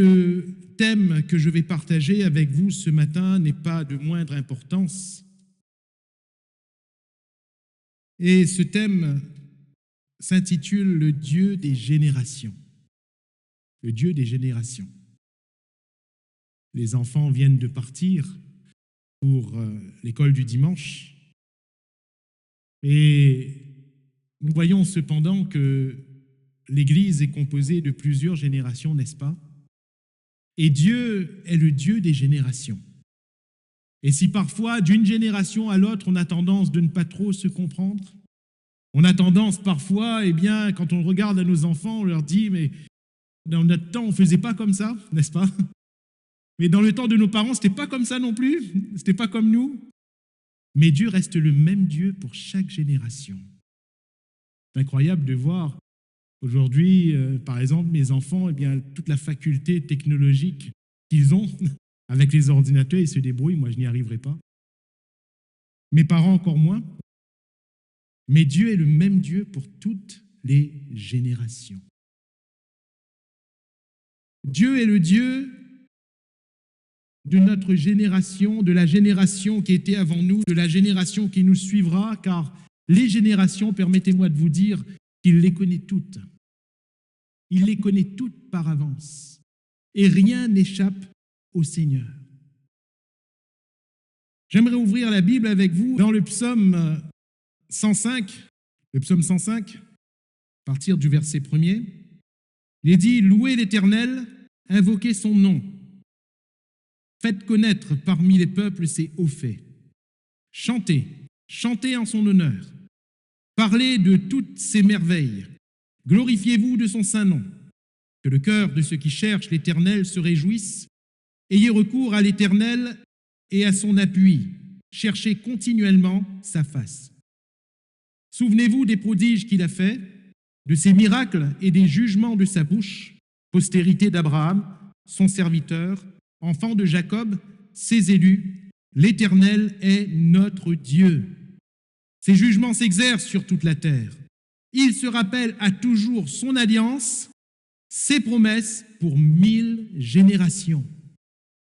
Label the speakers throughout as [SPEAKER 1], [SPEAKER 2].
[SPEAKER 1] Le thème que je vais partager avec vous ce matin n'est pas de moindre importance. Et ce thème s'intitule « Le Dieu des générations ». Le Dieu des générations. Les enfants viennent de partir pour l'école du dimanche. Et nous voyons cependant que l'Église est composée de plusieurs générations, n'est-ce pas? Et Dieu est le Dieu des générations. Et si parfois, d'une génération à l'autre, on a tendance de ne pas trop se comprendre, on a tendance parfois, quand on regarde à nos enfants, on leur dit « mais dans notre temps, on ne faisait pas comme ça, n'est-ce pas? Mais dans le temps de nos parents, ce n'était pas comme ça non plus, ce n'était pas comme nous. » Mais Dieu reste le même Dieu pour chaque génération. C'est incroyable de voir aujourd'hui, par exemple, mes enfants, toute la faculté technologique qu'ils ont avec les ordinateurs, ils se débrouillent, moi je n'y arriverai pas. Mes parents encore moins. Mais Dieu est le même Dieu pour toutes les générations. Dieu est le Dieu de notre génération, de la génération qui était avant nous, de la génération qui nous suivra, car les générations, permettez-moi de vous dire, qu'il les connaît toutes. Il les connaît toutes par avance. Et rien n'échappe au Seigneur. J'aimerais ouvrir la Bible avec vous dans le psaume 105. Le psaume 105, à partir du verset 1er. Il est dit « Louez l'Éternel, invoquez son nom. Faites connaître parmi les peuples ses hauts faits. Chantez, chantez en son honneur. Parlez de toutes ses merveilles. Glorifiez-vous de son saint nom. Que le cœur de ceux qui cherchent l'Éternel se réjouisse. Ayez recours à l'Éternel et à son appui. Cherchez continuellement sa face. Souvenez-vous des prodiges qu'il a faits, de ses miracles et des jugements de sa bouche, postérité d'Abraham, son serviteur, enfant de Jacob, ses élus. L'Éternel est notre Dieu. Ses jugements s'exercent sur toute la terre. Il se rappelle à toujours son alliance, ses promesses pour 1000 générations.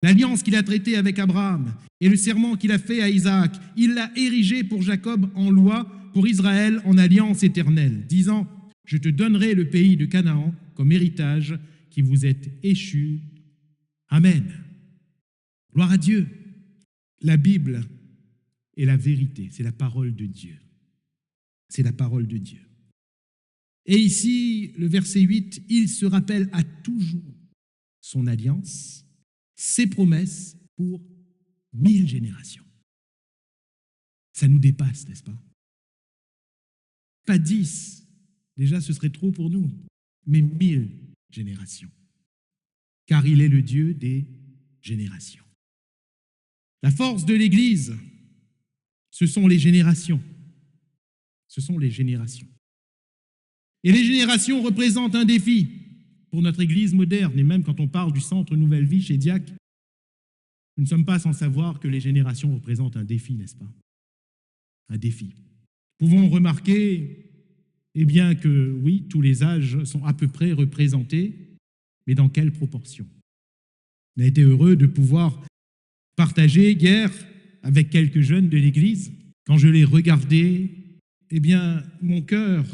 [SPEAKER 1] L'alliance qu'il a traitée avec Abraham et le serment qu'il a fait à Isaac, il l'a érigé pour Jacob en loi, pour Israël en alliance éternelle, disant « Je te donnerai le pays de Canaan comme héritage qui vous est échu. Amen. » Gloire à Dieu. La Bible est la vérité, c'est la parole de Dieu. C'est la parole de Dieu. Et ici, le verset 8, il se rappelle à toujours son alliance, ses promesses pour 1000 générations. Ça nous dépasse, n'est-ce pas? Pas 10, déjà ce serait trop pour nous, mais 1000 générations. Car il est le Dieu des générations. La force de l'Église, ce sont les générations. Ce sont les générations. Et les générations représentent un défi pour notre Église moderne. Et même quand on parle du centre Nouvelle Vie chez Diac, nous ne sommes pas sans savoir que les générations représentent un défi, n'est-ce pas? Un défi. Nous pouvons remarquer, que oui, tous les âges sont à peu près représentés, mais dans quelle proportion? On a été heureux de pouvoir partager hier avec quelques jeunes de l'Église. Quand je les regardais, mon cœur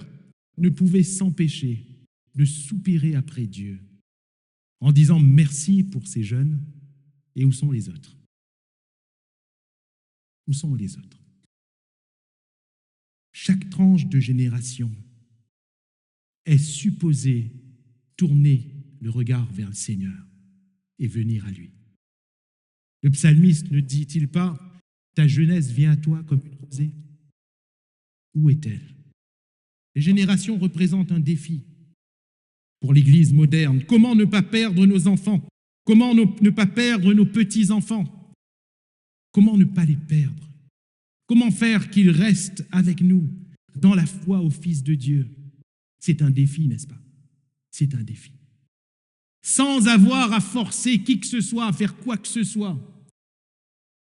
[SPEAKER 1] ne pouvait s'empêcher de soupirer après Dieu en disant merci pour ces jeunes. Et où sont les autres? Où sont les autres? Chaque tranche de génération est supposée tourner le regard vers le Seigneur et venir à lui. Le psalmiste ne dit-il pas « Ta jeunesse vient à toi comme une rosée » ? Où est-elle? Les générations représentent un défi pour l'Église moderne. Comment ne pas perdre nos enfants? Comment ne pas perdre nos petits-enfants? Comment ne pas les perdre? Comment faire qu'ils restent avec nous dans la foi au Fils de Dieu? C'est un défi, n'est-ce pas? C'est un défi. Sans avoir à forcer qui que ce soit à faire quoi que ce soit.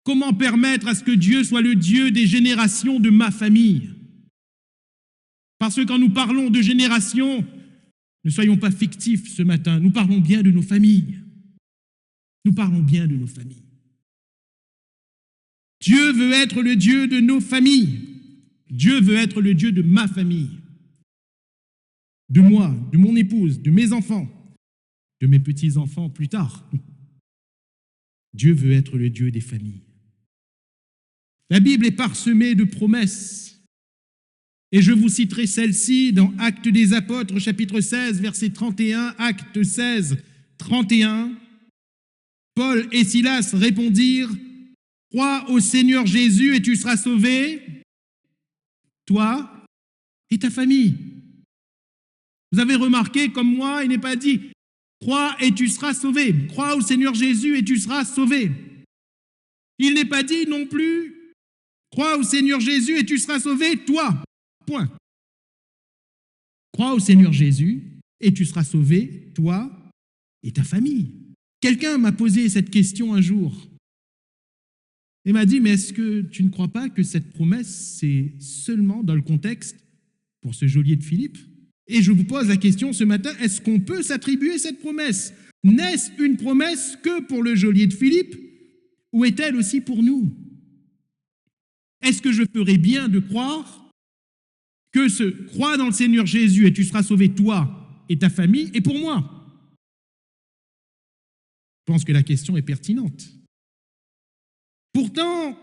[SPEAKER 1] Comment permettre à ce que Dieu soit le Dieu des générations de ma famille? Parce que quand nous parlons de génération, ne soyons pas fictifs ce matin, nous parlons bien de nos familles. Nous parlons bien de nos familles. Dieu veut être le Dieu de nos familles. Dieu veut être le Dieu de ma famille, de moi, de mon épouse, de mes enfants, de mes petits-enfants plus tard. Dieu veut être le Dieu des familles. La Bible est parsemée de promesses. Et je vous citerai celle-ci dans Actes des Apôtres, chapitre 16, verset 31, Actes 16, 31. Paul et Silas répondirent, « Crois au Seigneur Jésus et tu seras sauvé, toi et ta famille. » Vous avez remarqué, comme moi, il n'est pas dit « Crois et tu seras sauvé. Crois au Seigneur Jésus et tu seras sauvé. » Il n'est pas dit non plus « Crois au Seigneur Jésus et tu seras sauvé, toi. » Point. Crois au Seigneur Jésus et tu seras sauvé, toi et ta famille. Quelqu'un m'a posé cette question un jour. Il m'a dit, mais est-ce que tu ne crois pas que cette promesse, c'est seulement dans le contexte pour ce geôlier de Philippe? Et je vous pose la question ce matin, est-ce qu'on peut s'attribuer cette promesse? N'est-ce une promesse que pour le geôlier de Philippe ou est-elle aussi pour nous? Est-ce que je ferais bien de croire que ce « crois dans le Seigneur Jésus et tu seras sauvé, toi et ta famille » est pour moi? Je pense que la question est pertinente. Pourtant,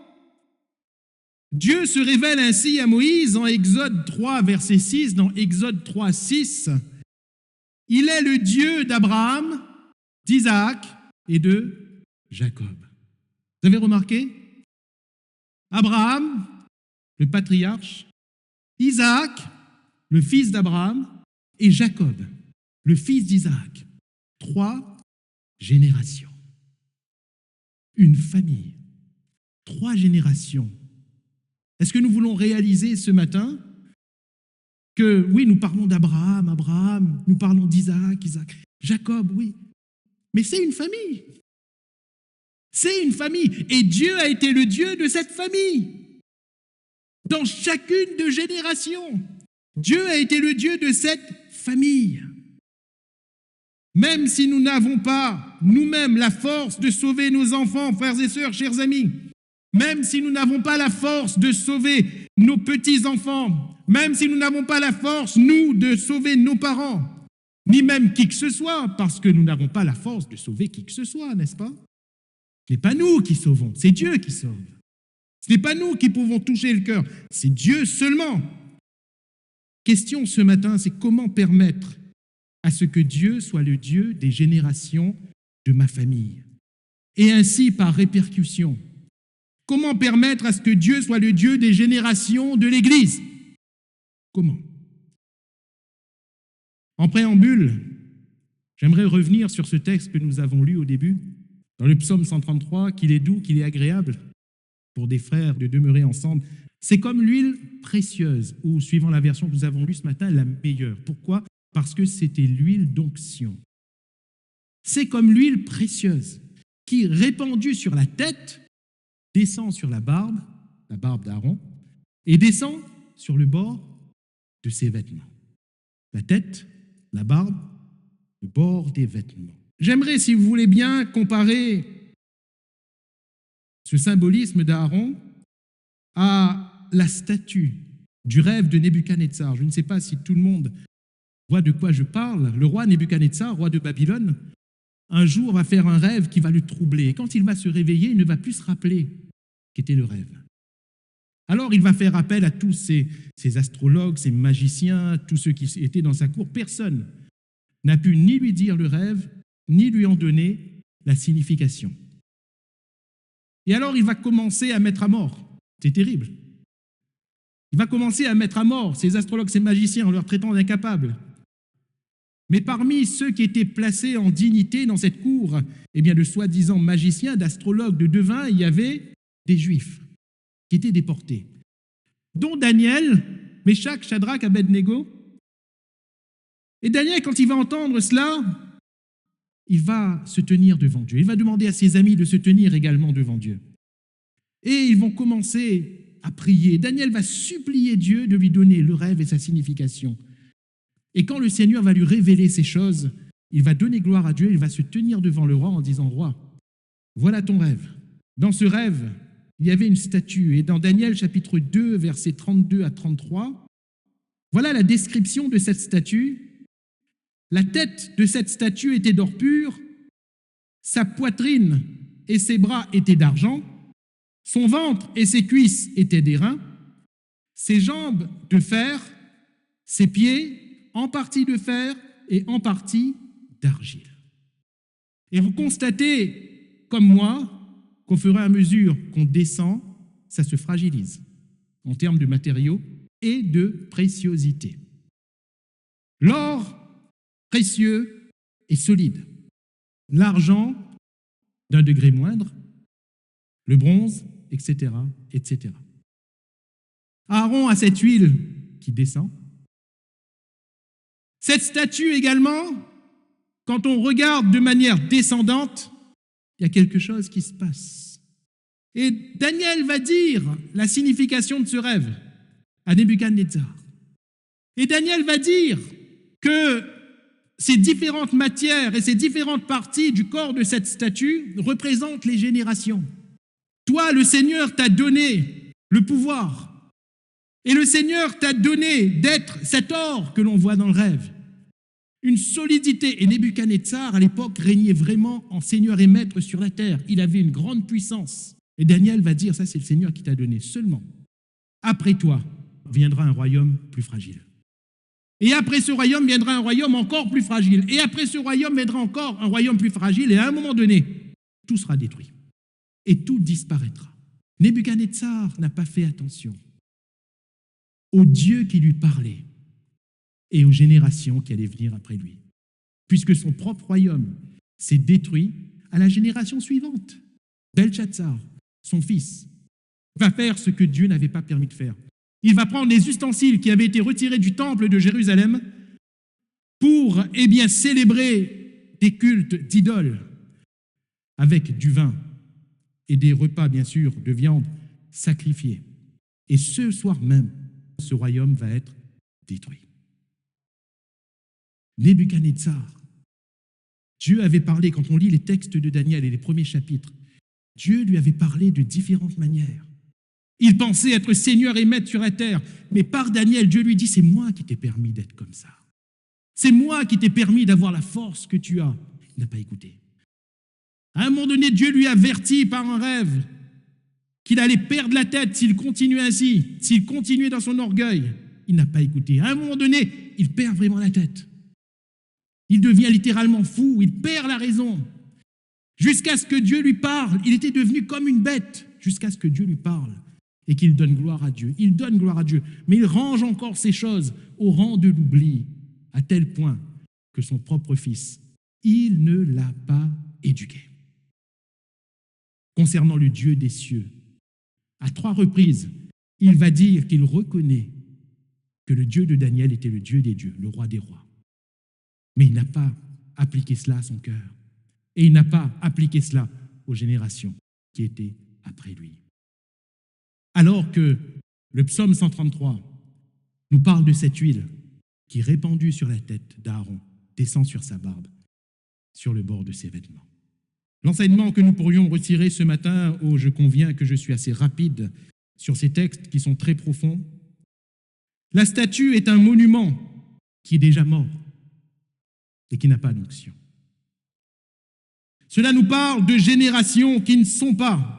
[SPEAKER 1] Dieu se révèle ainsi à Moïse en Exode 3, verset 6, dans Exode 3, 6. Il est le Dieu d'Abraham, d'Isaac et de Jacob. Vous avez remarqué? Abraham, le patriarche, Isaac, le fils d'Abraham, et Jacob, le fils d'Isaac. 3 générations. Une famille. 3 générations. Est-ce que nous voulons réaliser ce matin que, oui, nous parlons d'Abraham, nous parlons d'Isaac, Jacob, oui, mais c'est une famille. C'est une famille. Et Dieu a été le Dieu de cette famille. Dans chacune de générations, Dieu a été le Dieu de cette famille. Même si nous n'avons pas nous-mêmes la force de sauver nos enfants, frères et sœurs, chers amis, même si nous n'avons pas la force de sauver nos petits-enfants, même si nous n'avons pas la force, nous, de sauver nos parents, ni même qui que ce soit, parce que nous n'avons pas la force de sauver qui que ce soit, n'est-ce pas? Ce n'est pas nous qui sauvons, c'est Dieu qui sauve. Ce n'est pas nous qui pouvons toucher le cœur, c'est Dieu seulement. Question ce matin, c'est comment permettre à ce que Dieu soit le Dieu des générations de ma famille. Et ainsi, par répercussion, comment permettre à ce que Dieu soit le Dieu des générations de l'Église? Comment? En préambule, j'aimerais revenir sur ce texte que nous avons lu au début, dans le psaume 133, qu'il est doux, qu'il est agréable pour des frères de demeurer ensemble. C'est comme l'huile précieuse, ou suivant la version que nous avons lue ce matin, la meilleure. Pourquoi? Parce que c'était l'huile d'onction. C'est comme l'huile précieuse qui, répandue sur la tête, descend sur la barbe d'Aaron, et descend sur le bord de ses vêtements. La tête, la barbe, le bord des vêtements. J'aimerais, si vous voulez bien, comparer ce symbolisme d'Aaron à la statue du rêve de Nebuchadnezzar. Je ne sais pas si tout le monde voit de quoi je parle. Le roi Nebuchadnezzar, roi de Babylone, un jour va faire un rêve qui va le troubler. Et quand il va se réveiller, il ne va plus se rappeler qu'était le rêve. Alors il va faire appel à tous ces astrologues, ces magiciens, tous ceux qui étaient dans sa cour. Personne n'a pu ni lui dire le rêve, ni lui en donner la signification. Et alors il va commencer à mettre à mort. C'est terrible. Il va commencer à mettre à mort ces astrologues, ces magiciens en leur traitant d'incapables. Mais parmi ceux qui étaient placés en dignité dans cette cour, eh bien de soi-disant magiciens, d'astrologues, de devins, il y avait des Juifs qui étaient déportés, dont Daniel, Méshach, Shadrach, Abednego. Et Daniel, quand il va entendre cela, il va se tenir devant Dieu. Il va demander à ses amis de se tenir également devant Dieu. Et ils vont commencer à prier. Daniel va supplier Dieu de lui donner le rêve et sa signification. Et quand le Seigneur va lui révéler ces choses, il va donner gloire à Dieu, il va se tenir devant le roi en disant « Roi, Voilà ton rêve. Dans ce rêve, il y avait une statue. Et dans Daniel chapitre 2, versets 32 à 33, voilà la description de cette statue. La tête de cette statue était d'or pur, sa poitrine et ses bras étaient d'argent, son ventre et ses cuisses étaient d'airain, ses jambes de fer, ses pieds en partie de fer et en partie d'argile. Et vous constatez, comme moi, qu'au fur et à mesure qu'on descend, ça se fragilise en termes de matériaux et de préciosité. L'or, précieux et solide. L'argent, d'un degré moindre. Le bronze, etc., etc. Aaron a cette huile qui descend. Cette statue également, quand on regarde de manière descendante, il y a quelque chose qui se passe. Et Daniel va dire la signification de ce rêve à Nebuchadnezzar. Et Daniel va dire que ces différentes matières et ces différentes parties du corps de cette statue représentent les générations. Toi, le Seigneur t'a donné le pouvoir. Et le Seigneur t'a donné d'être cet or que l'on voit dans le rêve. Une solidité. Et Nebuchadnezzar, à l'époque, régnait vraiment en Seigneur et Maître sur la terre. Il avait une grande puissance. Et Daniel va dire, ça c'est le Seigneur qui t'a donné. Seulement, après toi, viendra un royaume plus fragile. Et après ce royaume viendra un royaume encore plus fragile. Et après ce royaume viendra encore un royaume plus fragile. Et à un moment donné, tout sera détruit. Et tout disparaîtra. Nebuchadnezzar n'a pas fait attention au Dieu qui lui parlait et aux générations qui allaient venir après lui. Puisque son propre royaume s'est détruit à la génération suivante. Belshazzar, son fils, va faire ce que Dieu n'avait pas permis de faire. Il va prendre les ustensiles qui avaient été retirés du temple de Jérusalem pour célébrer des cultes d'idoles avec du vin et des repas, bien sûr, de viande sacrifiés. Et ce soir même, ce royaume va être détruit. Nebuchadnezzar, Dieu avait parlé, quand on lit les textes de Daniel et les premiers chapitres, Dieu lui avait parlé de différentes manières. Il pensait être Seigneur et Maître sur la terre, mais par Daniel, Dieu lui dit, c'est moi qui t'ai permis d'être comme ça. C'est moi qui t'ai permis d'avoir la force que tu as. Il n'a pas écouté. À un moment donné, Dieu lui avertit par un rêve qu'il allait perdre la tête s'il continuait ainsi, s'il continuait dans son orgueil. Il n'a pas écouté. À un moment donné, il perd vraiment la tête. Il devient littéralement fou, il perd la raison. Jusqu'à ce que Dieu lui parle. Il était devenu comme une bête, jusqu'à ce que Dieu lui parle et qu'il donne gloire à Dieu. Il donne gloire à Dieu, mais il range encore ces choses au rang de l'oubli, à tel point que son propre fils, il ne l'a pas éduqué. Concernant le Dieu des cieux, à 3 reprises, il va dire qu'il reconnaît que le Dieu de Daniel était le Dieu des dieux, le roi des rois. Mais il n'a pas appliqué cela à son cœur. Et il n'a pas appliqué cela aux générations qui étaient après lui. Alors que le psaume 133 nous parle de cette huile qui, répandue sur la tête d'Aaron, descend sur sa barbe, sur le bord de ses vêtements. L'enseignement que nous pourrions retirer ce matin, où je conviens que je suis assez rapide sur ces textes qui sont très profonds, la statue est un monument qui est déjà mort et qui n'a pas d'onction. Cela nous parle de générations qui ne sont pas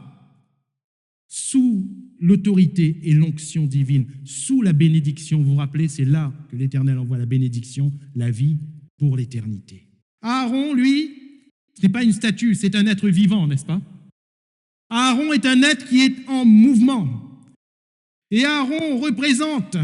[SPEAKER 1] sous l'autorité et l'onction divine, sous la bénédiction. Vous vous rappelez, c'est là que l'Éternel envoie la bénédiction, la vie pour l'éternité. Aaron, lui, ce n'est pas une statue, c'est un être vivant, n'est-ce pas? Aaron est un être qui est en mouvement. Et Aaron représente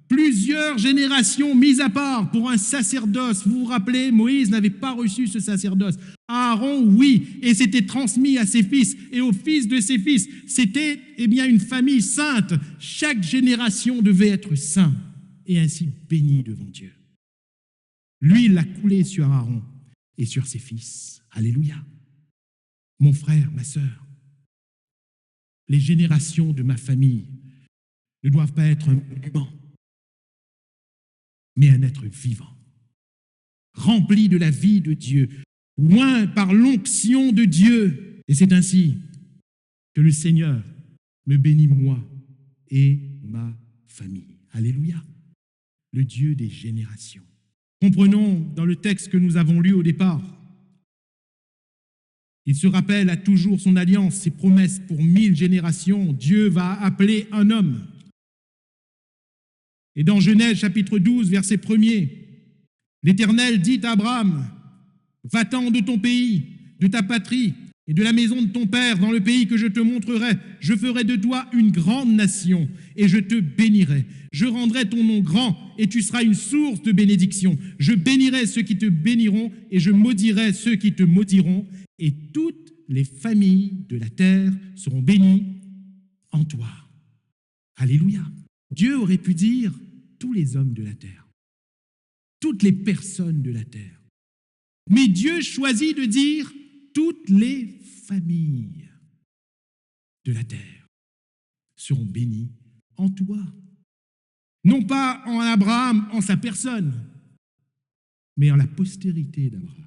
[SPEAKER 1] plusieurs générations mises à part pour un sacerdoce. Vous vous rappelez, Moïse n'avait pas reçu ce sacerdoce. Aaron, oui, et c'était transmis à ses fils et aux fils de ses fils. C'était une famille sainte. Chaque génération devait être saint et ainsi béni devant Dieu. Lui, il l'a coulé sur Aaron et sur ses fils. Alléluia. Mon frère, ma sœur, les générations de ma famille ne doivent pas être un monument, mais un être vivant, rempli de la vie de Dieu, oint par l'onction de Dieu, Et c'est ainsi que le Seigneur me bénit, moi et ma famille. Alléluia, le Dieu des générations. Comprenons dans le texte que nous avons lu au départ, il se rappelle à toujours son alliance, ses promesses pour 1000 générations. Dieu va appeler un homme. Et dans Genèse chapitre 12, verset 1er, l'Éternel dit à Abraham, va-t'en de ton pays, de ta patrie et de la maison de ton père dans le pays que je te montrerai. Je ferai de toi une grande nation et je te bénirai. Je rendrai ton nom grand et tu seras une source de bénédiction. Je bénirai ceux qui te béniront et je maudirai ceux qui te maudiront. Et toutes les familles de la terre seront bénies en toi. Alléluia. Dieu aurait pu dire tous les hommes de la terre, toutes les personnes de la terre. Mais Dieu choisit de dire toutes les familles de la terre seront bénies en toi. Non pas en Abraham, en sa personne, mais en la postérité d'Abraham,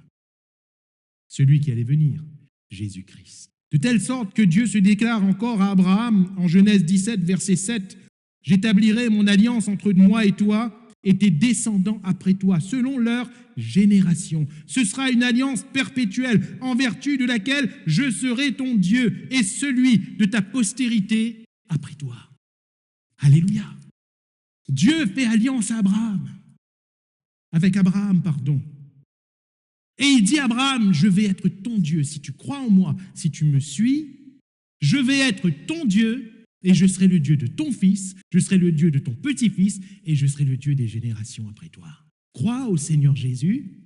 [SPEAKER 1] celui qui allait venir, Jésus-Christ. De telle sorte que Dieu se déclare encore à Abraham en Genèse 17, verset 7, « J'établirai mon alliance entre moi et toi et tes descendants après toi, selon leur génération. Ce sera une alliance perpétuelle en vertu de laquelle je serai ton Dieu et celui de ta postérité après toi. » Alléluia. Dieu fait alliance à Abraham, avec Abraham, pardon. Et il dit à Abraham, je vais être ton Dieu. Si tu crois en moi, si tu me suis, je vais être ton Dieu et je serai le Dieu de ton fils, je serai le Dieu de ton petit-fils et je serai le Dieu des générations après toi. Crois au Seigneur Jésus,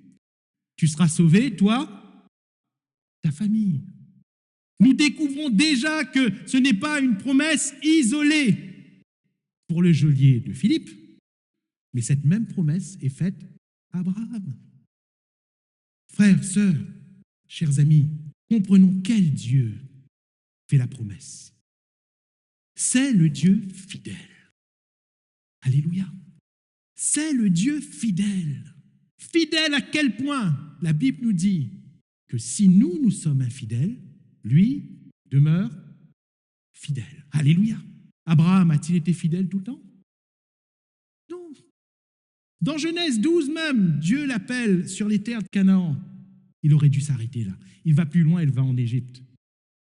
[SPEAKER 1] tu seras sauvé, toi, ta famille. Nous découvrons déjà que ce n'est pas une promesse isolée pour le geôlier de Philippe, mais cette même promesse est faite à Abraham. Frères, sœurs, chers amis, comprenons quel Dieu fait la promesse. C'est le Dieu fidèle. Alléluia. C'est le Dieu fidèle. Fidèle à quel point? La Bible nous dit que si nous sommes infidèles, lui demeure fidèle. Alléluia. Abraham a-t-il été fidèle tout le temps? Non. Dans Genèse 12 même, Dieu l'appelle sur les terres de Canaan. Il aurait dû s'arrêter là. Il va plus loin, il va en Égypte.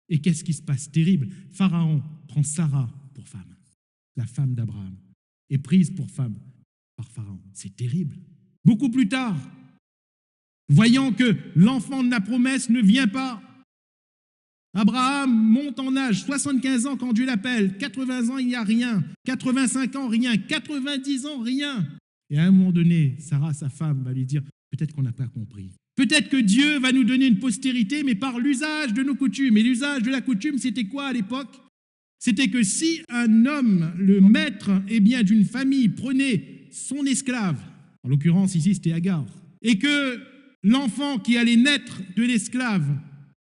[SPEAKER 1] Et qu'est-ce qui se passe? Terrible. Pharaon prend Sarah pour femme, la femme d'Abraham, est prise pour femme par Pharaon. C'est terrible. Beaucoup plus tard, voyant que l'enfant de la promesse ne vient pas, Abraham monte en âge, 75 ans quand Dieu l'appelle, 80 ans il n'y a rien, 85 ans rien, 90 ans rien. Et à un moment donné, Sarah, sa femme, va lui dire, peut-être qu'on n'a pas compris. Peut-être que Dieu va nous donner une postérité, mais par l'usage de nos coutumes. Et l'usage de la coutume, c'était quoi à l'époque? C'était que si un homme, le maître d'une famille, prenait son esclave, en l'occurrence ici c'était Agar, et que l'enfant qui allait naître de l'esclave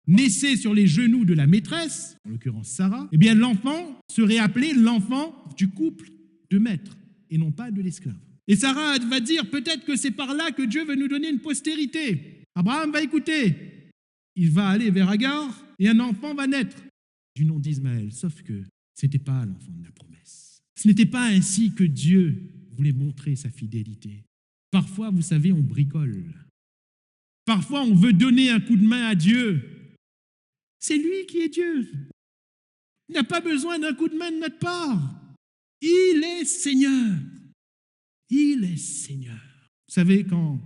[SPEAKER 1] naissait sur les genoux de la maîtresse, en l'occurrence Sarah, eh bien l'enfant serait appelé l'enfant du couple de maître, et non pas de l'esclave. Et Sarah va dire, peut-être que c'est par là que Dieu veut nous donner une postérité. Abraham va écouter. Il va aller vers Agar et un enfant va naître du nom d'Ismaël. Sauf que ce n'était pas l'enfant de la promesse. Ce n'était pas ainsi que Dieu voulait montrer sa fidélité. Parfois, vous savez, on bricole. Parfois, on veut donner un coup de main à Dieu. C'est lui qui est Dieu. Il n'a pas besoin d'un coup de main de notre part. Il est Seigneur. Il est Seigneur. Vous savez, quand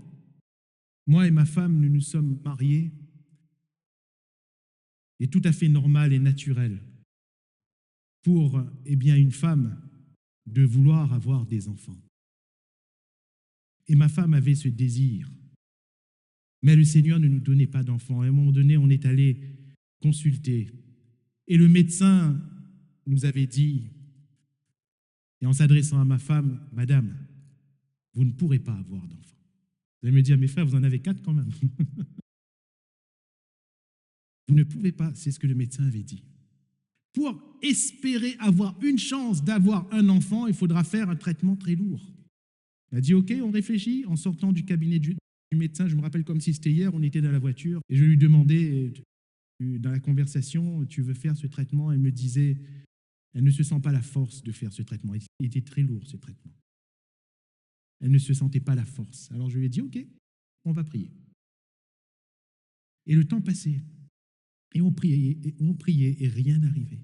[SPEAKER 1] moi et ma femme, nous nous sommes mariés, il est tout à fait normal et naturel pour une femme de vouloir avoir des enfants. Et ma femme avait ce désir. Mais le Seigneur ne nous donnait pas d'enfants. Et à un moment donné, on est allé consulter. Et le médecin nous avait dit, et en s'adressant à ma femme, « Madame, vous ne pourrez pas avoir d'enfants. » Vous allez me dire, mes frères, vous en avez 4 quand même. Vous ne pouvez pas, c'est ce que le médecin avait dit. Pour espérer avoir une chance d'avoir un enfant, il faudra faire un traitement très lourd. Il a dit, ok, on réfléchit. En sortant du cabinet du médecin, je me rappelle comme si c'était hier, on était dans la voiture, et je lui demandais, dans la conversation, tu veux faire ce traitement, elle me disait, elle ne se sent pas la force de faire ce traitement. Il était très lourd, ce traitement. Elle ne se sentait pas la force. Alors je lui ai dit, OK, on va prier. Et le temps passait. Et on priait et rien n'arrivait.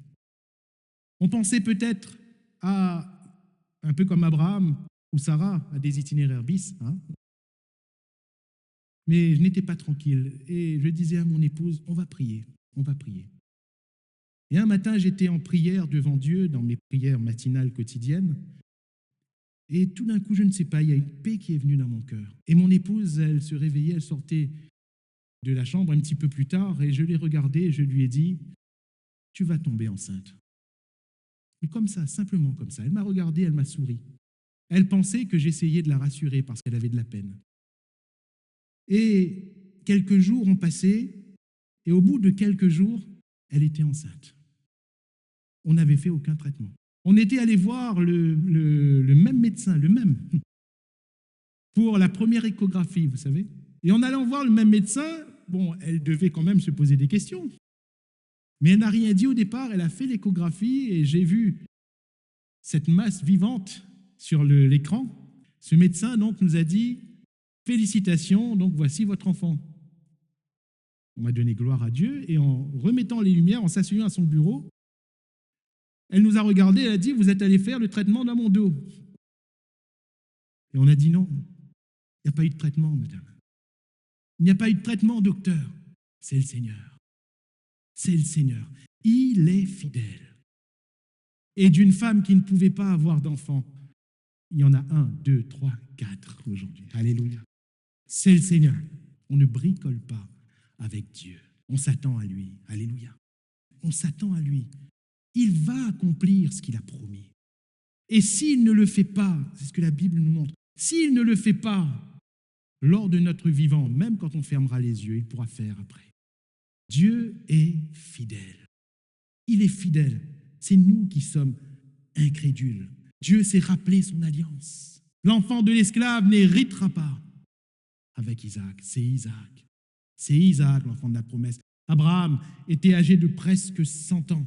[SPEAKER 1] On pensait peut-être à, un peu comme Abraham ou Sarah, à des itinéraires bis, hein. Mais je n'étais pas tranquille. Et je disais à mon épouse, on va prier, on va prier. Et un matin, j'étais en prière devant Dieu, dans mes prières matinales quotidiennes. Et tout d'un coup, je ne sais pas, il y a une paix qui est venue dans mon cœur. Et mon épouse, elle se réveillait, elle sortait de la chambre un petit peu plus tard, et je l'ai regardée et je lui ai dit, tu vas tomber enceinte. Mais comme ça, simplement comme ça. Elle m'a regardé, elle m'a souri. Elle pensait que j'essayais de la rassurer parce qu'elle avait de la peine. Et quelques jours ont passé, et au bout de quelques jours, elle était enceinte. On n'avait fait aucun traitement. On était allé voir le même médecin, le même, pour la première échographie, vous savez. Et en allant voir le même médecin, bon, elle devait quand même se poser des questions. Mais elle n'a rien dit au départ, elle a fait l'échographie et j'ai vu cette masse vivante sur l'écran. Ce médecin donc nous a dit « Félicitations, donc voici votre enfant ». On m'a donné gloire à Dieu et en remettant les lumières, en s'asseyant à son bureau, elle nous a regardé, elle a dit « Vous êtes allé faire le traitement dans mon dos ». Et on a dit « Non, il n'y a pas eu de traitement, madame. Il n'y a pas eu de traitement, docteur. C'est le Seigneur. C'est le Seigneur. Il est fidèle. » Et d'une femme qui ne pouvait pas avoir d'enfant, il y en a 1, 2, 3, 4 aujourd'hui. Alléluia. C'est le Seigneur. On ne bricole pas avec Dieu. On s'attend à lui. Alléluia. On s'attend à lui. Il va accomplir ce qu'il a promis. Et s'il ne le fait pas, c'est ce que la Bible nous montre, s'il ne le fait pas lors de notre vivant, même quand on fermera les yeux, il pourra faire après. Dieu est fidèle. Il est fidèle. C'est nous qui sommes incrédules. Dieu s'est rappelé son alliance. L'enfant de l'esclave n'héritera pas avec Isaac. C'est Isaac. C'est Isaac, l'enfant de la promesse. Abraham était âgé de presque 100 ans.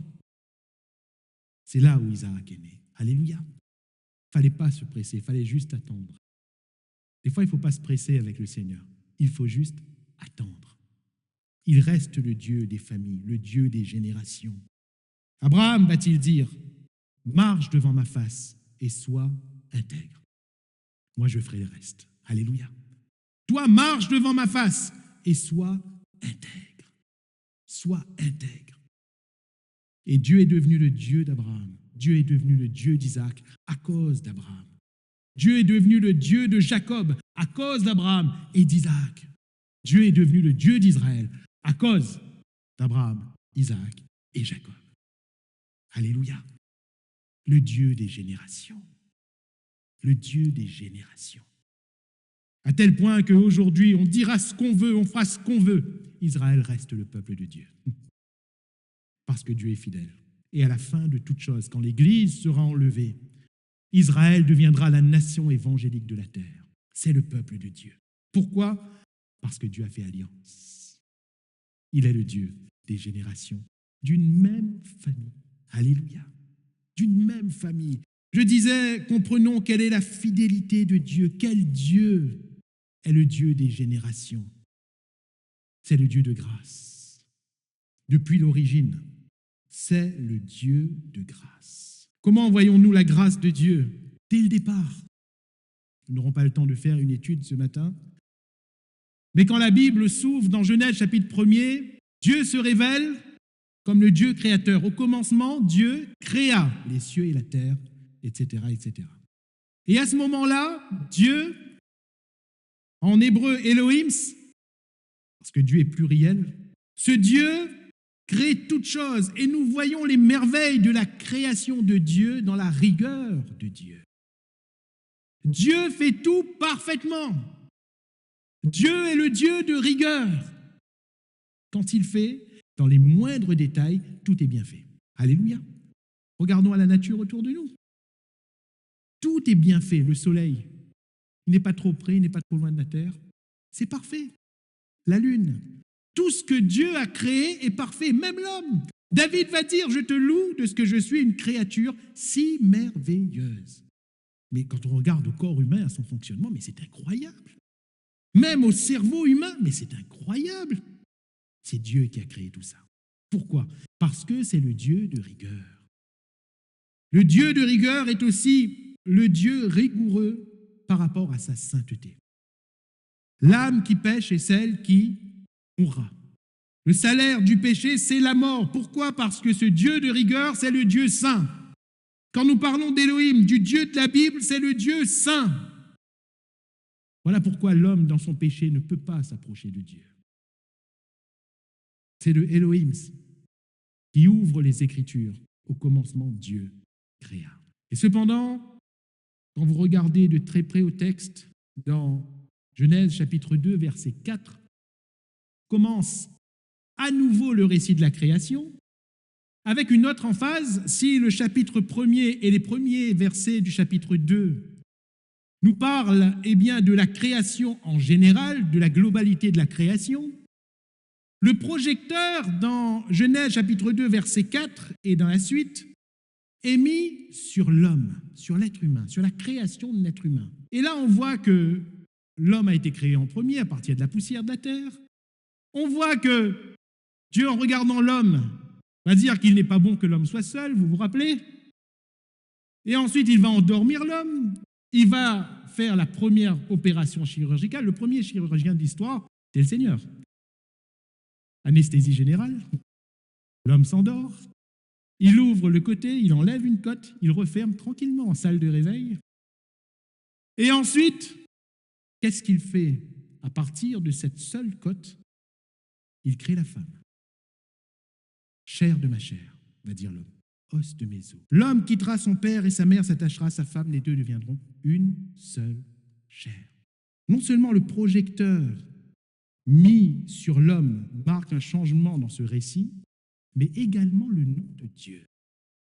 [SPEAKER 1] C'est là où Isaac est né. Alléluia. Il ne fallait pas se presser, il fallait juste attendre. Des fois, il ne faut pas se presser avec le Seigneur. Il faut juste attendre. Il reste le Dieu des familles, le Dieu des générations. Abraham, va-t-il dire, marche devant ma face et sois intègre. Moi, je ferai le reste. Alléluia. Toi, marche devant ma face et sois intègre. Sois intègre. Et Dieu est devenu le Dieu d'Abraham. Dieu est devenu le Dieu d'Isaac à cause d'Abraham. Dieu est devenu le Dieu de Jacob à cause d'Abraham et d'Isaac. Dieu est devenu le Dieu d'Israël à cause d'Abraham, Isaac et Jacob. Alléluia. Le Dieu des générations. Le Dieu des générations. À tel point qu'aujourd'hui, on dira ce qu'on veut, on fera ce qu'on veut. Israël reste le peuple de Dieu. Parce que Dieu est fidèle. Et à la fin de toute chose, quand l'Église sera enlevée, Israël deviendra la nation évangélique de la terre. C'est le peuple de Dieu. Pourquoi ? Parce que Dieu a fait alliance. Il est le Dieu des générations, d'une même famille. Alléluia. D'une même famille. Je disais, comprenons quelle est la fidélité de Dieu. Quel Dieu est le Dieu des générations. C'est le Dieu de grâce. Depuis l'origine, c'est le Dieu de grâce. Comment voyons-nous la grâce de Dieu ? Dès le départ. Nous n'aurons pas le temps de faire une étude ce matin. Mais quand la Bible s'ouvre dans Genèse chapitre 1er, Dieu se révèle comme le Dieu créateur. Au commencement, Dieu créa les cieux et la terre, etc., etc. Et à ce moment-là, Dieu, en hébreu Elohim, parce que Dieu est pluriel, ce Dieu crée toutes choses et nous voyons les merveilles de la création de Dieu dans la rigueur de Dieu. Dieu fait tout parfaitement. Dieu est le Dieu de rigueur. Quand il fait, dans les moindres détails, tout est bien fait. Alléluia. Regardons à la nature autour de nous. Tout est bien fait. Le soleil, il n'est pas trop près, il n'est pas trop loin de la terre. C'est parfait. La lune, Tout ce que Dieu a créé est parfait, même l'homme. David va dire, je te loue de ce que je suis une créature si merveilleuse. Mais quand on regarde au corps humain, à son fonctionnement, mais c'est incroyable. Même au cerveau humain, mais c'est incroyable. C'est Dieu qui a créé tout ça. Pourquoi? Parce que c'est le Dieu de rigueur. Le Dieu de rigueur est aussi le Dieu rigoureux par rapport à sa sainteté. L'âme qui pêche est celle qui mourra. Le salaire du péché, c'est la mort. Pourquoi? Parce que ce Dieu de rigueur, c'est le Dieu saint. Quand nous parlons d'Élohim, du Dieu de la Bible, c'est le Dieu saint. Voilà pourquoi l'homme, dans son péché, ne peut pas s'approcher de Dieu. C'est le Elohim qui ouvre les Écritures. Au commencement, Dieu créa. Et cependant, quand vous regardez de très près au texte, dans Genèse chapitre 2, verset 4, commence à nouveau le récit de la création, avec une autre emphase. Si le chapitre 1er et les premiers versets du chapitre 2 nous parlent de la création en général, de la globalité de la création, le projecteur dans Genèse chapitre 2, verset 4 et dans la suite est mis sur l'homme, sur l'être humain, sur la création de l'être humain. Et là, on voit que l'homme a été créé en premier à partir de la poussière de la terre. On voit que Dieu, en regardant l'homme, va dire qu'il n'est pas bon que l'homme soit seul, vous vous rappelez? Et ensuite, il va endormir l'homme. Il va faire la première opération chirurgicale. Le premier chirurgien de l'histoire, c'est le Seigneur. Anesthésie générale. L'homme s'endort. Il ouvre le côté, il enlève une côte, il referme tranquillement en salle de réveil. Et ensuite, qu'est-ce qu'il fait? À partir de cette seule côte, il crée la femme. Chair de ma chair, va dire l'homme, os de mes os. L'homme quittera son père et sa mère s'attachera à sa femme, les deux deviendront une seule chair. Non seulement le projecteur mis sur l'homme marque un changement dans ce récit, mais également le nom de Dieu.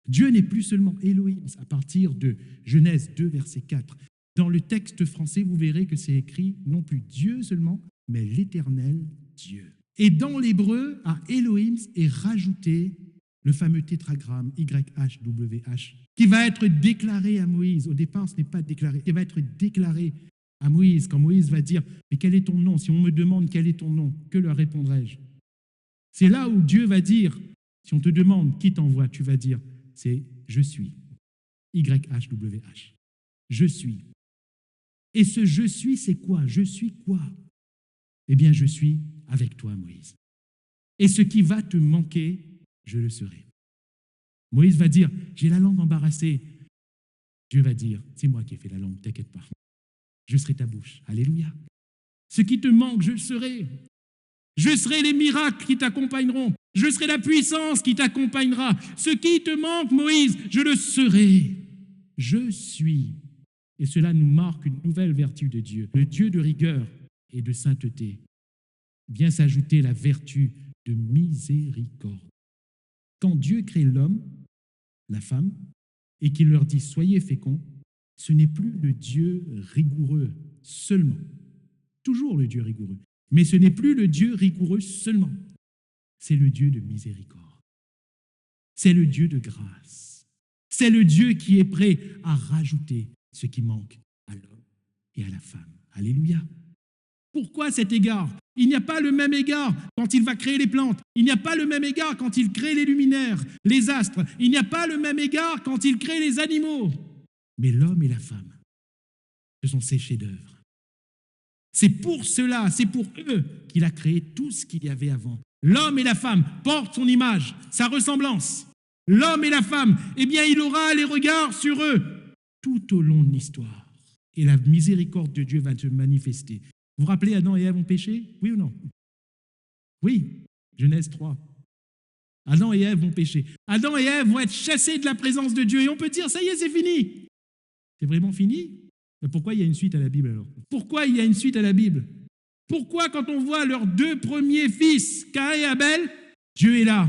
[SPEAKER 1] Dieu n'est plus seulement Elohim à partir de Genèse 2, verset 4. Dans le texte français, vous verrez que c'est écrit non plus Dieu seulement, mais l'Éternel Dieu. Et dans l'hébreu, à Elohim est rajouté le fameux tétragramme YHWH, qui va être déclaré à Moïse. Au départ, ce n'est pas déclaré, il va être déclaré à Moïse, quand Moïse va dire « Mais quel est ton nom? Si on me demande quel est ton nom, que leur répondrai-je » C'est là où Dieu va dire, si on te demande qui t'envoie, tu vas dire « C'est je suis, YHWH, je suis ». Et ce « je suis », c'est quoi? Je suis quoi? Eh bien, je suis avec toi, Moïse. Et ce qui va te manquer, je le serai. Moïse va dire, j'ai la langue embarrassée. Dieu va dire, c'est moi qui ai fait la langue, t'inquiète pas. Je serai ta bouche. Alléluia. Ce qui te manque, je le serai. Je serai les miracles qui t'accompagneront. Je serai la puissance qui t'accompagnera. Ce qui te manque, Moïse, je le serai. Je suis. Et cela nous marque une nouvelle vertu de Dieu. Le Dieu de rigueur et de sainteté vient s'ajouter la vertu de miséricorde. Quand Dieu crée l'homme, la femme, et qu'il leur dit « Soyez féconds », ce n'est plus le Dieu rigoureux seulement, toujours le Dieu rigoureux, mais ce n'est plus le Dieu rigoureux seulement, c'est le Dieu de miséricorde, c'est le Dieu de grâce, c'est le Dieu qui est prêt à rajouter ce qui manque à l'homme et à la femme. Alléluia. Pourquoi cet égard? Il n'y a pas le même égard quand il va créer les plantes. Il n'y a pas le même égard quand il crée les luminaires, les astres. Il n'y a pas le même égard quand il crée les animaux. Mais l'homme et la femme, ce sont ses chefs-d'œuvre. C'est pour cela, c'est pour eux qu'il a créé tout ce qu'il y avait avant. L'homme et la femme portent son image, sa ressemblance. L'homme et la femme, eh bien, il aura les regards sur eux tout au long de l'histoire. Et la miséricorde de Dieu va se manifester. Vous vous rappelez, Adam et Ève ont péché? Oui ou non? Oui, Genèse 3. Adam et Ève vont pécher. Adam et Ève vont être chassés de la présence de Dieu. Et on peut dire, ça y est, c'est fini. C'est vraiment fini? Mais pourquoi il y a une suite à la Bible alors? Pourquoi il y a une suite à la Bible? Pourquoi quand on voit leurs deux premiers fils, Caïn et Abel, Dieu est là?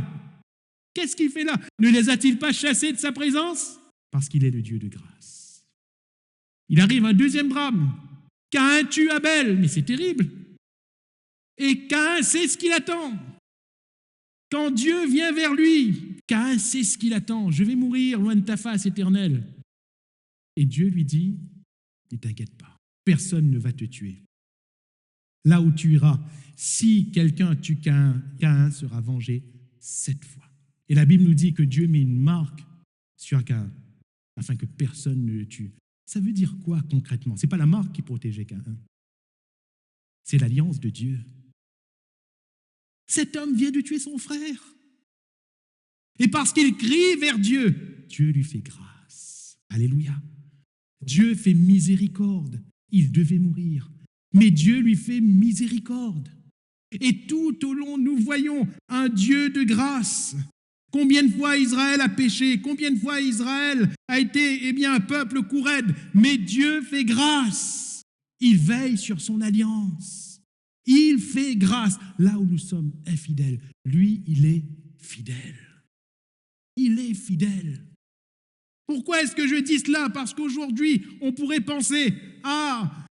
[SPEAKER 1] Qu'est-ce qu'il fait là? Ne les a-t-il pas chassés de sa présence? Parce qu'il est le Dieu de grâce. Il arrive un deuxième drame. Caïn tue Abel, mais c'est terrible. Et Caïn sait ce qu'il attend. Quand Dieu vient vers lui, Caïn sait ce qu'il attend. Je vais mourir loin de ta face éternelle. Et Dieu lui dit, ne t'inquiète pas, personne ne va te tuer. Là où tu iras, si quelqu'un tue Caïn, Caïn sera vengé 7 fois. Et la Bible nous dit que Dieu met une marque sur Caïn, afin que personne ne le tue. Ça veut dire quoi concrètement? Ce n'est pas la marque qui protégeait Caïn, c'est l'alliance de Dieu. Cet homme vient de tuer son frère. Et parce qu'il crie vers Dieu, Dieu lui fait grâce. Alléluia. Dieu fait miséricorde. Il devait mourir, mais Dieu lui fait miséricorde. Et tout au long, nous voyons un Dieu de grâce. Combien de fois Israël a péché? Combien de fois Israël a été un peuple courraide? Mais Dieu fait grâce. Il veille sur son alliance. Il fait grâce. Là où nous sommes infidèles, lui, il est fidèle. Il est fidèle. Pourquoi est-ce que je dis cela? Parce qu'aujourd'hui, on pourrait penser,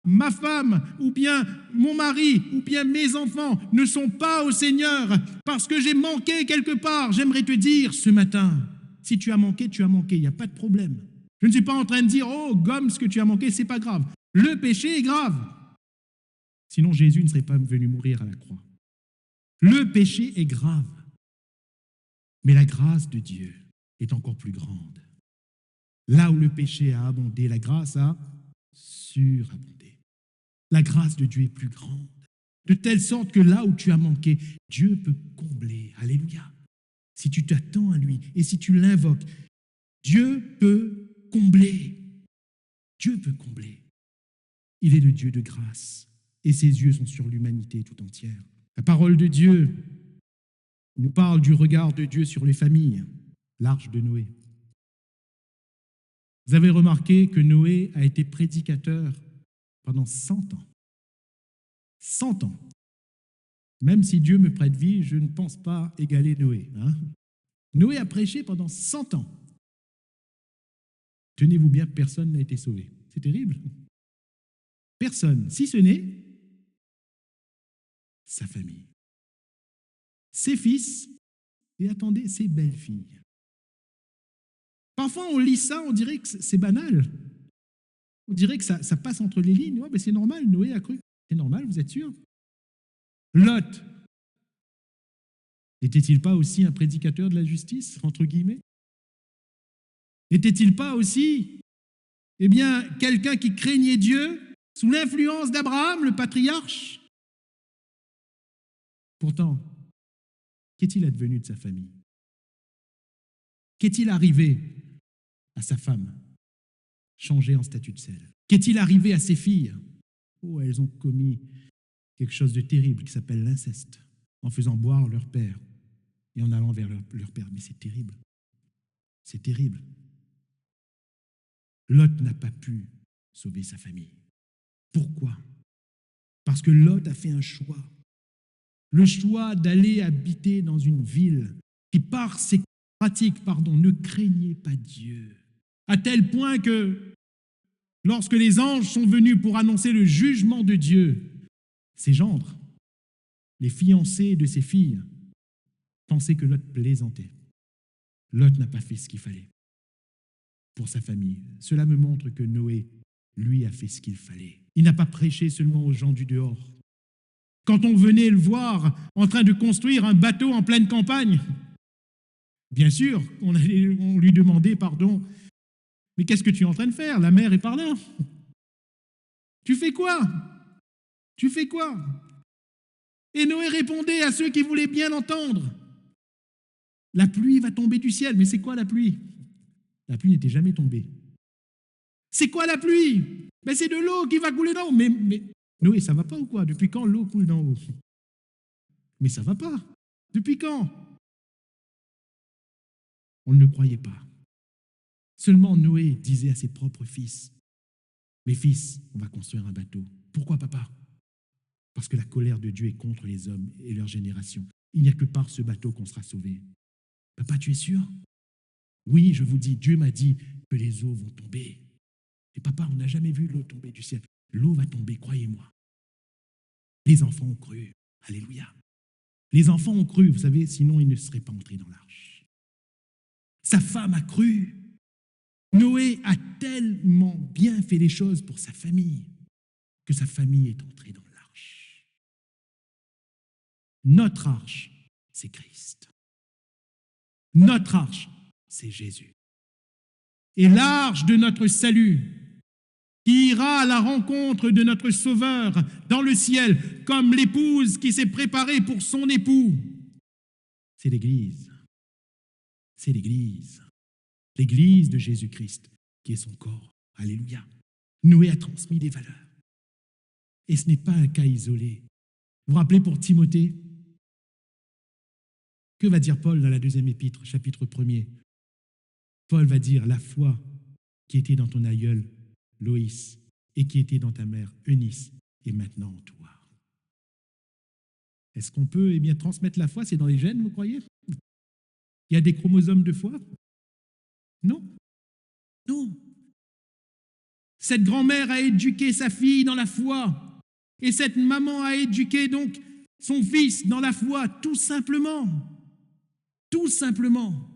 [SPEAKER 1] ma femme, ou bien mon mari, ou bien mes enfants ne sont pas au Seigneur parce que j'ai manqué quelque part. J'aimerais te dire ce matin, si tu as manqué, il n'y a pas de problème. Je ne suis pas en train de dire, gomme ce que tu as manqué, c'est pas grave. Le péché est grave. Sinon, Jésus ne serait pas venu mourir à la croix. Le péché est grave. Mais la grâce de Dieu est encore plus grande. Là où le péché a abondé, la grâce a surabondé. La grâce de Dieu est plus grande. De telle sorte que là où tu as manqué, Dieu peut combler. Alléluia. Si tu t'attends à lui et si tu l'invoques, Dieu peut combler. Dieu peut combler. Il est le Dieu de grâce et ses yeux sont sur l'humanité tout entière. La parole de Dieu nous parle du regard de Dieu sur les familles, l'arche de Noé. Vous avez remarqué que Noé a été prédicateur pendant 100 ans. 100 ans. Même si Dieu me prête vie, je ne pense pas égaler Noé. Noé a prêché pendant 100 ans. Tenez-vous bien, personne n'a été sauvé. C'est terrible. Personne, si ce n'est sa famille. Ses fils et, attendez, ses belles-filles. Parfois, on lit ça, on dirait que c'est banal. On dirait que ça passe entre les lignes. Ouais, mais c'est normal, Noé a cru. C'est normal, vous êtes sûr? Lot, n'était-il pas aussi un prédicateur de la justice, entre guillemets? N'était-il pas aussi, quelqu'un qui craignait Dieu sous l'influence d'Abraham, le patriarche? Pourtant, qu'est-il advenu de sa famille? Qu'est-il arrivé à sa femme, changée en statue de sel? Qu'est-il arrivé à ses filles? Elles ont commis quelque chose de terrible qui s'appelle l'inceste, en faisant boire leur père et en allant vers leur père. Mais c'est terrible. C'est terrible. Lot n'a pas pu sauver sa famille. Pourquoi? Parce que Lot a fait un choix. Le choix d'aller habiter dans une ville qui, par ses pratiques, ne craignait pas Dieu. À tel point que, lorsque les anges sont venus pour annoncer le jugement de Dieu, ses gendres, les fiancés de ses filles, pensaient que Lot plaisantait. Lot n'a pas fait ce qu'il fallait pour sa famille. Cela me montre que Noé, lui, a fait ce qu'il fallait. Il n'a pas prêché seulement aux gens du dehors. Quand on venait le voir en train de construire un bateau en pleine campagne, bien sûr, on lui demandait pardon. Mais qu'est-ce que tu es en train de faire? La mer est par là. Tu fais quoi? Tu fais quoi? Et Noé répondait à ceux qui voulaient bien l'entendre. La pluie va tomber du ciel. Mais c'est quoi la pluie? La pluie n'était jamais tombée. C'est quoi la pluie? C'est de l'eau qui va couler d'en haut. Mais Noé, ça va pas ou quoi? Depuis quand l'eau coule d'en haut? Mais ça va pas. Depuis quand? On ne le croyait pas. Seulement Noé disait à ses propres fils, mes fils, on va construire un bateau. Pourquoi, papa? Parce que la colère de Dieu est contre les hommes et leur génération. Il n'y a que par ce bateau qu'on sera sauvé. Papa, tu es sûr? Oui, je vous dis, Dieu m'a dit que les eaux vont tomber. Et papa, on n'a jamais vu l'eau tomber du ciel. L'eau va tomber, croyez-moi. Les enfants ont cru. Alléluia. Les enfants ont cru, vous savez, sinon ils ne seraient pas entrés dans l'arche. Sa femme a cru. Noé a tellement bien fait les choses pour sa famille que sa famille est entrée dans l'arche. Notre arche, c'est Christ. Notre arche, c'est Jésus. Et l'arche de notre salut, qui ira à la rencontre de notre Sauveur dans le ciel, comme l'épouse qui s'est préparée pour son époux, c'est l'Église. C'est l'Église. L'Église de Jésus-Christ, qui est son corps. Alléluia. Noé a transmis des valeurs. Et ce n'est pas un cas isolé. Vous vous rappelez pour Timothée? Que va dire Paul dans la deuxième épître, chapitre 1er? Paul va dire la foi qui était dans ton aïeul Loïs et qui était dans ta mère Eunice est maintenant en toi. Est-ce qu'on peut transmettre la foi? C'est dans les gènes, vous croyez? Il y a des chromosomes de foi? Non. Non. Cette grand-mère a éduqué sa fille dans la foi. Et cette maman a éduqué donc son fils dans la foi, tout simplement. Tout simplement.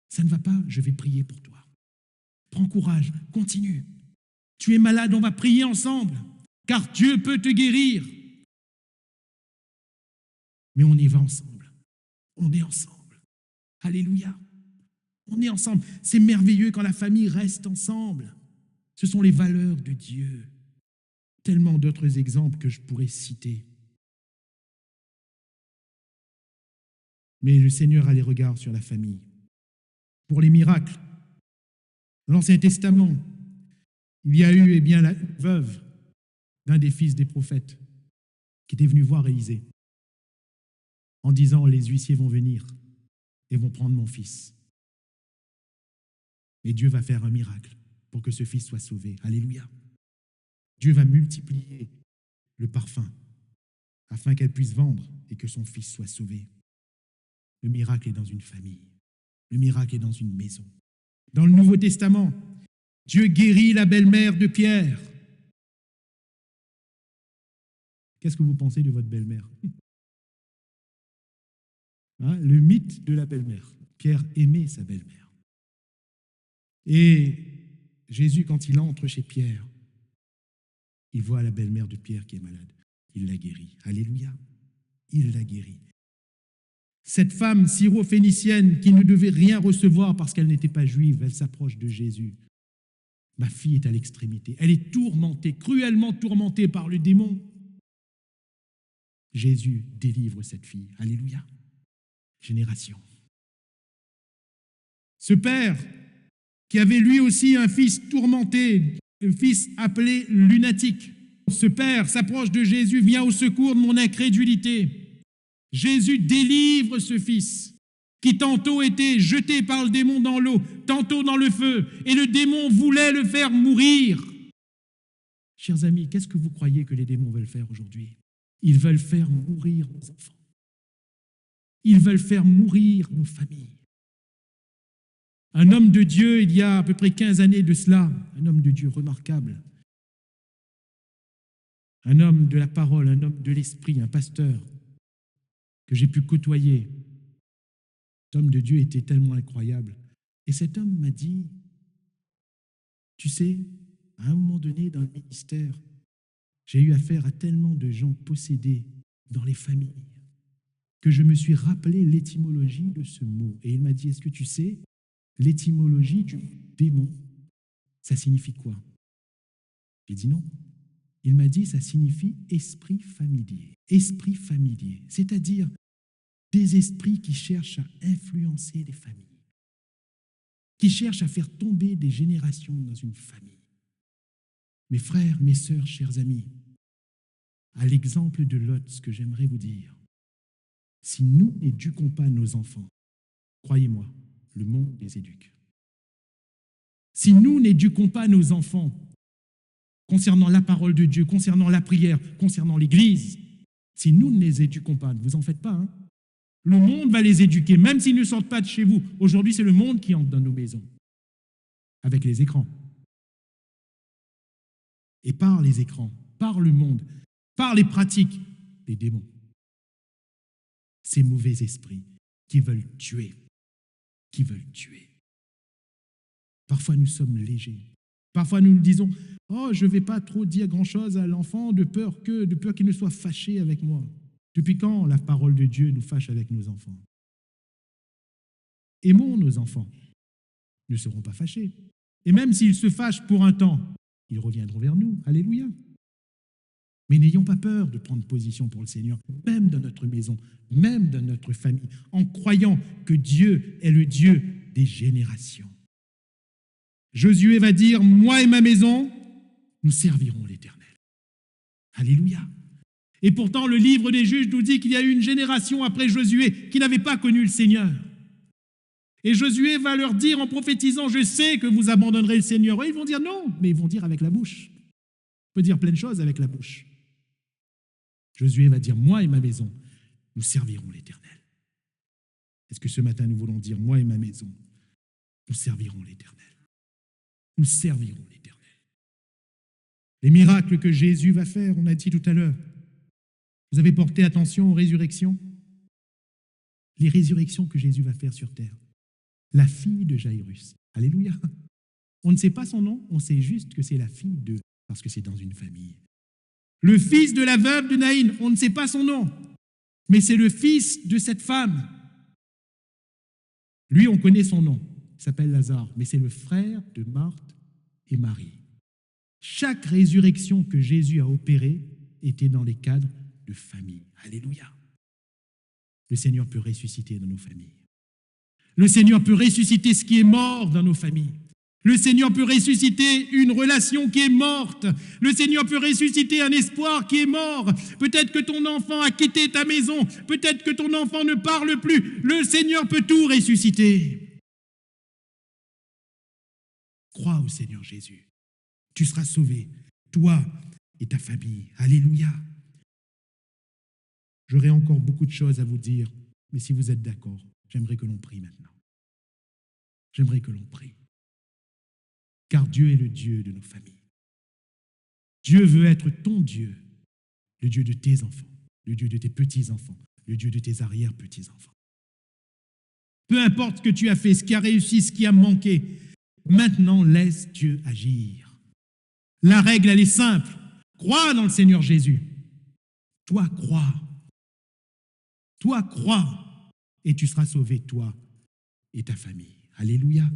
[SPEAKER 1] Ça ne va pas, je vais prier pour toi. Prends courage, continue. Tu es malade, on va prier ensemble, car Dieu peut te guérir. Mais on y va ensemble. On est ensemble. Alléluia. On est ensemble. C'est merveilleux quand la famille reste ensemble. Ce sont les valeurs de Dieu. Tellement d'autres exemples que je pourrais citer. Mais le Seigneur a les regards sur la famille. Pour les miracles, dans l'Ancien Testament, il y a eu la veuve d'un des fils des prophètes qui était venu voir Élisée en disant « Les huissiers vont venir et vont prendre mon fils. » Mais Dieu va faire un miracle pour que ce fils soit sauvé. Alléluia. Dieu va multiplier le parfum afin qu'elle puisse vendre et que son fils soit sauvé. Le miracle est dans une famille. Le miracle est dans une maison. Dans le Nouveau Testament, Dieu guérit la belle-mère de Pierre. Qu'est-ce que vous pensez de votre belle-mère? Le mythe de la belle-mère. Pierre aimait sa belle-mère. Et Jésus, quand il entre chez Pierre, il voit la belle-mère de Pierre qui est malade. Il la guérit. Alléluia. Il la guérit. Cette femme syro-phénicienne qui ne devait rien recevoir parce qu'elle n'était pas juive, elle s'approche de Jésus. Ma fille est à l'extrémité. Elle est tourmentée, cruellement tourmentée par le démon. Jésus délivre cette fille. Alléluia. Génération. Ce père qui avait lui aussi un fils tourmenté, un fils appelé lunatique. Ce père s'approche de Jésus, vient au secours de mon incrédulité. Jésus délivre ce fils qui tantôt était jeté par le démon dans l'eau, tantôt dans le feu, et le démon voulait le faire mourir. Chers amis, qu'est-ce que vous croyez que les démons veulent faire aujourd'hui? Ils veulent faire mourir nos enfants. Ils veulent faire mourir nos familles. Un homme de Dieu, il y a à peu près 15 années de cela, un homme de Dieu remarquable, un homme de la parole, un homme de l'esprit, un pasteur que j'ai pu côtoyer. Cet homme de Dieu était tellement incroyable. Et cet homme m'a dit, tu sais, à un moment donné dans le ministère, j'ai eu affaire à tellement de gens possédés dans les familles que je me suis rappelé l'étymologie de ce mot. Et il m'a dit, est-ce que tu sais, l'étymologie du démon, ça signifie quoi? J'ai dit non. Il m'a dit, ça signifie esprit familier. Esprit familier, c'est-à-dire des esprits qui cherchent à influencer les familles, qui cherchent à faire tomber des générations dans une famille. Mes frères, mes sœurs, chers amis, à l'exemple de Lot, ce que j'aimerais vous dire, si nous n'éduquons pas nos enfants, croyez-moi, le monde les éduque. Si nous n'éduquons pas nos enfants concernant la parole de Dieu, concernant la prière, concernant l'Église, si nous ne les éduquons pas, ne vous en faites pas, le monde va les éduquer, même s'ils ne sortent pas de chez vous. Aujourd'hui, c'est le monde qui entre dans nos maisons, avec les écrans. Et par les écrans, par le monde, par les pratiques, les démons ces mauvais esprits qui veulent tuer, qui veulent tuer. Parfois, nous sommes légers. Parfois, nous nous disons, « Oh, je ne vais pas trop dire grand-chose à l'enfant de peur qu'il ne soit fâché avec moi. » Depuis quand la parole de Dieu nous fâche avec nos enfants? Aimons nos enfants. Ils ne seront pas fâchés. Et même s'ils se fâchent pour un temps, ils reviendront vers nous. Alléluia. Mais n'ayons pas peur de prendre position pour le Seigneur, même dans notre maison, même dans notre famille, en croyant que Dieu est le Dieu des générations. Josué va dire, « Moi et ma maison, nous servirons l'Éternel. » Alléluia. Et pourtant, le livre des Juges nous dit qu'il y a eu une génération après Josué qui n'avait pas connu le Seigneur. Et Josué va leur dire en prophétisant, « Je sais que vous abandonnerez le Seigneur. » Et ils vont dire non, mais ils vont dire avec la bouche. On peut dire plein de choses avec la bouche. Josué va dire, « Moi et ma maison, nous servirons l'Éternel. » Est-ce que ce matin, nous voulons dire, « Moi et ma maison, nous servirons l'Éternel. » Nous servirons l'Éternel. Les miracles que Jésus va faire, on a dit tout à l'heure. Vous avez porté attention aux résurrections? Les résurrections que Jésus va faire sur terre. La fille de Jairus. Alléluia. On ne sait pas son nom, on sait juste que c'est la fille de, parce que c'est dans une famille. Le fils de la veuve de Naïn, on ne sait pas son nom, mais c'est le fils de cette femme. Lui, on connaît son nom, il s'appelle Lazare, mais c'est le frère de Marthe et Marie. Chaque résurrection que Jésus a opérée était dans les cadres de famille. Alléluia. Le Seigneur peut ressusciter dans nos familles. Le Seigneur peut ressusciter ce qui est mort dans nos familles. Le Seigneur peut ressusciter une relation qui est morte. Le Seigneur peut ressusciter un espoir qui est mort. Peut-être que ton enfant a quitté ta maison. Peut-être que ton enfant ne parle plus. Le Seigneur peut tout ressusciter. Crois au Seigneur Jésus. Tu seras sauvé, toi et ta famille. Alléluia. J'aurais encore beaucoup de choses à vous dire, mais si vous êtes d'accord, j'aimerais que l'on prie maintenant. J'aimerais que l'on prie. Car Dieu est le Dieu de nos familles. Dieu veut être ton Dieu, le Dieu de tes enfants, le Dieu de tes petits-enfants, le Dieu de tes arrière-petits-enfants. Peu importe ce que tu as fait, ce qui a réussi, ce qui a manqué, maintenant laisse Dieu agir. La règle, elle est simple. Crois dans le Seigneur Jésus. Toi, crois. Toi, crois. Et tu seras sauvé, toi et ta famille. Alléluia.